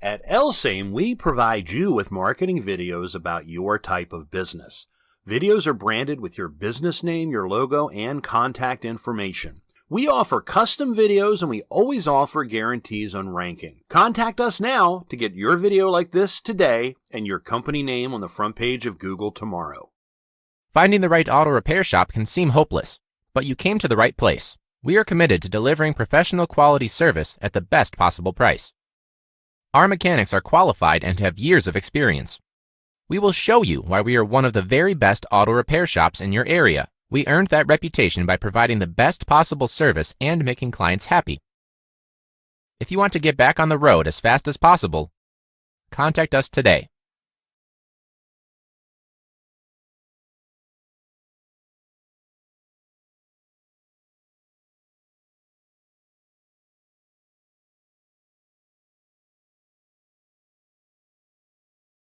At LSAME, we provide you with marketing videos about your type of business. Videos are branded with your business name, your logo, and contact information. We offer custom videos and we always offer guarantees on ranking. Contact us now to get your video like this today and your company name on the front page of Google tomorrow. Finding the right auto repair shop can seem hopeless, but you came to the right place. We are committed to delivering professional quality service at the best possible price. Our mechanics are qualified and have years of experience. We will show you why we are one of the very best auto repair shops in your area. We earned that reputation by providing the best possible service and making clients happy. If you want to get back on the road as fast as possible, contact us today.